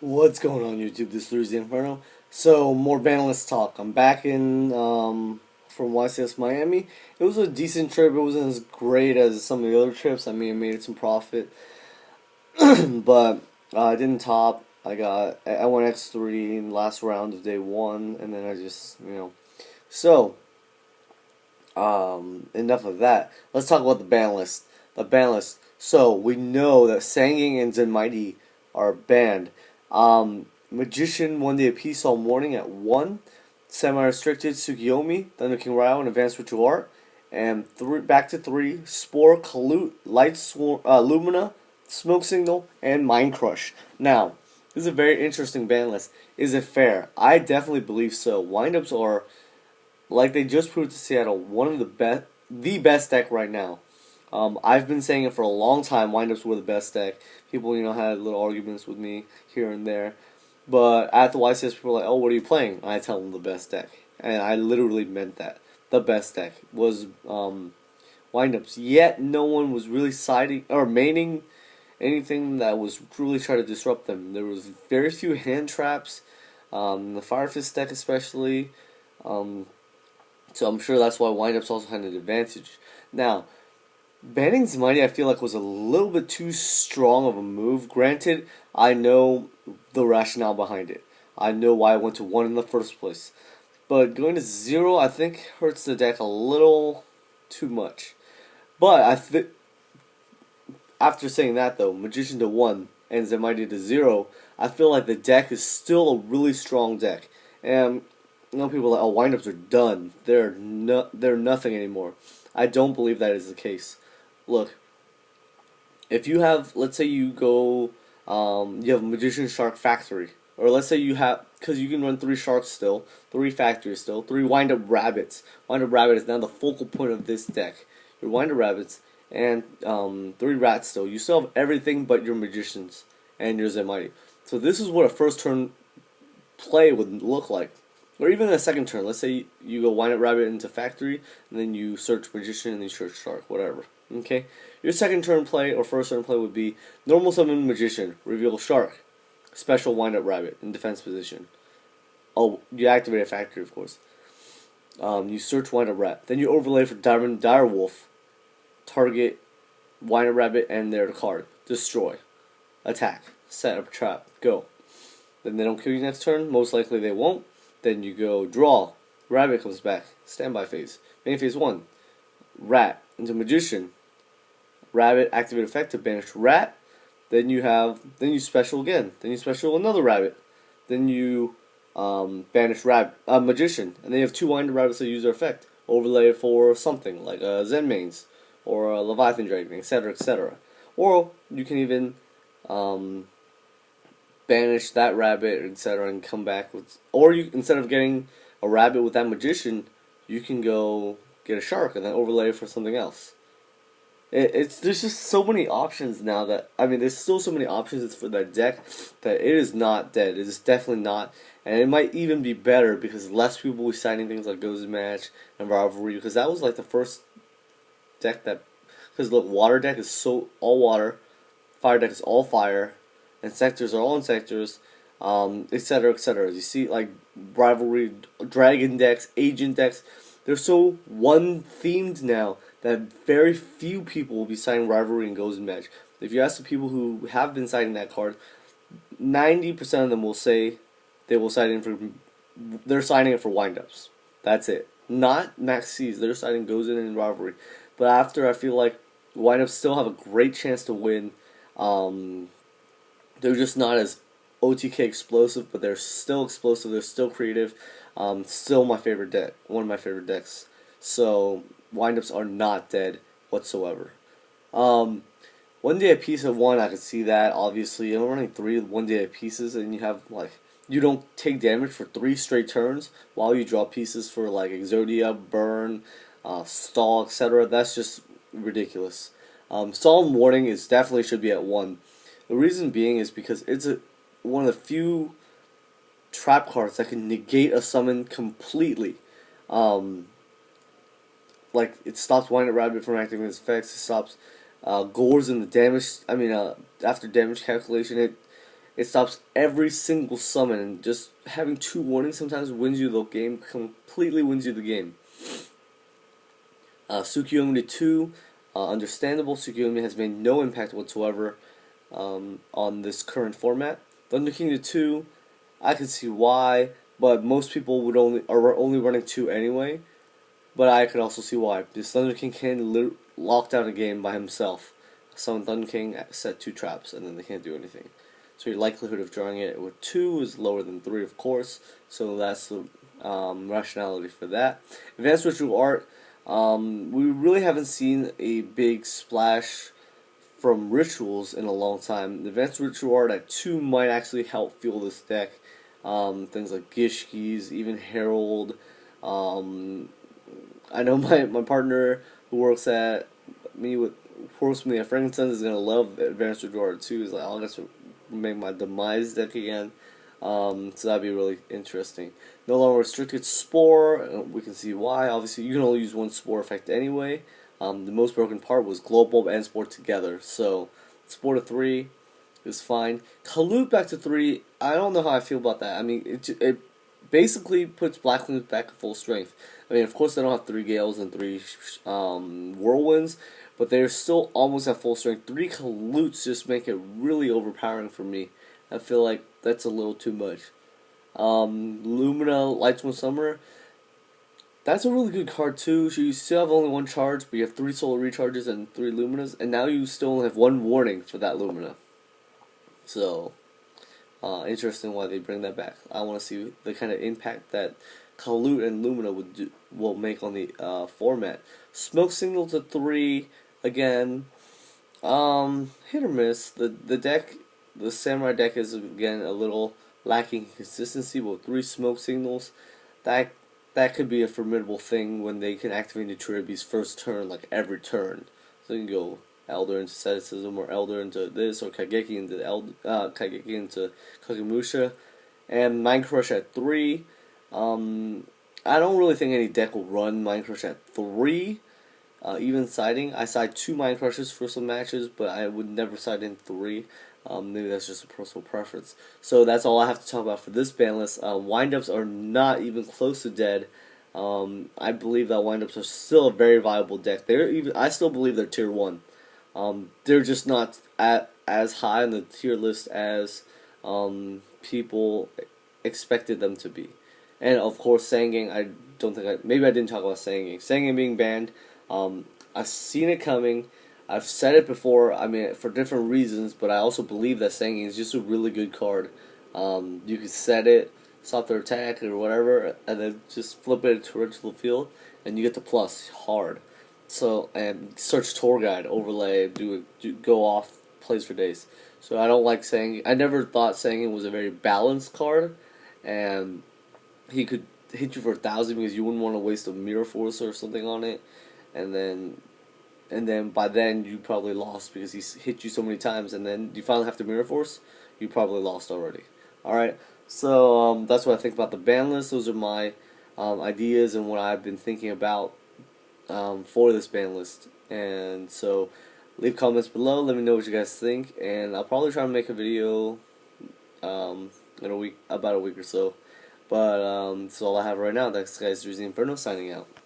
What's going on YouTube? This is 3zinferno. So more Banlist talk. I'm back in from YCS Miami. It was a decent trip. It wasn't as great as some of the other trips. I mean, I made some profit, but I didn't top. I went X3 in the last round of day one, and then I just So enough of that. Let's talk about the ban list. The ban list. So we know that Tsang and Zenmighty are banned. Magician 1 day apiece all morning at 1. Semi-restricted Tsukiyomi, Thunder King Ryo, and Advanced Ritual Art. And back to 3. Spore, Kalut, Light Lumina, Smoke Signal, and Mind Crush. Now, this is a very interesting ban list. Is it fair? I definitely believe so. Windups are, like they just proved to Seattle, one of the best deck right now. I've been saying it for a long time. Windups were the best deck. People, had little arguments with me here and there, but at the YCS, people were like, "Oh, what are you playing?" And I tell them the best deck, and I literally meant that. The best deck was Windups. Yet no one was really siding or maining anything that was truly trying to disrupt them. There was very few hand traps, the Fire Fist deck especially. Um, so I'm sure that's why Windups also had an advantage. Now, banning Zmighty, I feel like, was a little bit too strong of a move. Granted, I know the rationale behind it. I know why I went to 1 in the first place. But going to 0, I think, hurts the deck a little too much. But after saying that, though, Magician to 1 and Zmighty to 0, I feel like the deck is still a really strong deck. And people are like, oh, windups are done. They're nothing anymore. I don't believe that is the case. Look, if you have, let's say you go, you have Magician Shark Factory, or let's say you have, because you can run 3 sharks still, 3 factories still, 3 wind up rabbits. Wind up rabbit is now the focal point of this deck. Your wind up rabbits and 3 rats still. You still have everything but your magicians and your Zenmighty. So this is what a first turn play would look like. Or even a second turn. Let's say you go wind up rabbit into factory, and then you search magician, and then you search shark, whatever. Okay? Your second turn play or first turn play would be normal summon magician, reveal shark, special wind up rabbit in defense position. Oh, you activate a factory, of course. You search wind up rat. Then you overlay for diamond direwolf, target wind up rabbit and their card. Destroy. Attack. Set up trap. Go. Then they don't kill you next turn. Most likely they won't. Then you go draw. Rabbit comes back. Standby phase. Main phase 1. Rat into magician. Rabbit activate effect to banish rat. Then you special again. Then you special another rabbit. Then you banish magician. And then you have 2 wind rabbits that use their effect. Overlay it for something like a Zen mains or a Leviathan Dragon, etc., etc. Or you can even banish that rabbit, etc., and come back with. Or you, instead of getting a rabbit with that magician, you can go get a shark and then overlay it for something else. There's just so many options now that there's still so many options for that deck that it is not dead. It is definitely not, and it might even be better because less people will be signing things like Goes Match and Rivalry, because that was like the first deck that, because look, water deck is so all water, fire deck is all fire, and sectors are all in sectors, etc., etc. You see, like rivalry, dragon decks, agent decks, they're so one themed now that very few people will be signing rivalry and goes in match. If you ask the people who have been signing that card, 90% of them will say they will sign in for. They're signing it for windups. That's it. Not max C's. They're signing goes in rivalry. But after, I feel like windups still have a great chance to win. They're just not as OTK explosive, but they're still explosive. They're still creative. Still my favorite deck. One of my favorite decks. So windups are not dead whatsoever. 1 day a piece of 1, I could see that. Obviously, I'm running 3 1 day pieces, and you have you don't take damage for 3 straight turns while you draw pieces for like Exodia, Burn, Stall, etc. That's just ridiculous. Solemn Warning is definitely should be at 1. The reason being is because it's one of the few trap cards that can negate a summon completely. Like, it stops Wind Up Rabbit from activating its effects. It stops Gores in the damage. After damage calculation, it stops every single summon, and just having 2 warnings sometimes wins you the game, completely wins you the game. Tsukiyomi 2, understandable. Tsukiyomi has made no impact whatsoever on this current format. Thunder King 2, I can see why, but most people are only running 2 anyway. But I could also see why. Because Thunder King can lock down a game by himself. Summon Thunder King, set 2 traps, and then they can't do anything. So your likelihood of drawing it with 2 is lower than 3, of course. So that's the rationality for that. Advanced Ritual Art, we really haven't seen a big splash from rituals in a long time. The Advanced Ritual Art at 2 might actually help fuel this deck. Things like Gishkis, even Herald. I know my partner who works at me with at Frankenstein's is gonna love Advanced Ritual Art 2. He's like, I'll just make my demise deck again. So that'd be really interesting. No longer restricted Spore. We can see why. Obviously, you can only use 1 Spore effect anyway. The most broken part was Glow Bulb and Spore together. So Spore to 3 is fine. Kalute back to 3. I don't know how I feel about that. I mean, it basically puts Black Wings back at full strength. I mean, of course, they don't have 3 Gales and 3 Whirlwinds, but they're still almost at full strength. 3 Kalutes just make it really overpowering for me. I feel like that's a little too much. Lumina Lightsworn Summer, that's a really good card too. So you still have only 1 charge, but you have 3 solar recharges and 3 Luminas, and now you still only have 1 warning for that Lumina. So, interesting why they bring that back. I want to see the kind of impact that Kalute and Lumina will make on the format. Smoke Signal to 3, again, hit or miss. The Samurai deck is again a little lacking consistency. With 3 Smoke Signals, that could be a formidable thing when they can activate Nichiribi's first turn, like every turn. So you can go Elder into Asceticism, or Elder into this, or Kageki into Kagemusha, and Mind Crush at 3. I don't really think any deck will run Mind Crush at 3. Even siding, I side 2 Mind Crushes for some matches, but I would never side in 3. Maybe that's just a personal preference. So that's all I have to talk about for this ban list. Windups are not even close to dead. I believe that windups are still a very viable deck. I still believe they're tier 1. They're just not as high on the tier list as people expected them to be. And of course, Tsang, maybe I didn't talk about Tsang. Tsang being banned, I've seen it coming. I've said it before, I mean, for different reasons, but I also believe that Tsang is just a really good card. You can set it, stop their attack or whatever, and then just flip it into Ritual Field, and you get the plus hard. So, and search tour guide, overlay, go off, plays for days. So I don't like Tsang. I never thought Tsang was a very balanced card, and he could hit you for 1,000 because you wouldn't want to waste a Mirror Force or something on it, and then by then you probably lost because he hit you so many times, and then you finally have to Mirror Force, you probably lost already. Alright, so that's what I think about the ban list. Those are my ideas and what I've been thinking about for this ban list. And so leave comments below, let me know what you guys think, and I'll probably try to make a video in about a week or so. But that's all I have right now. Thanks guys, 3zinferno signing out.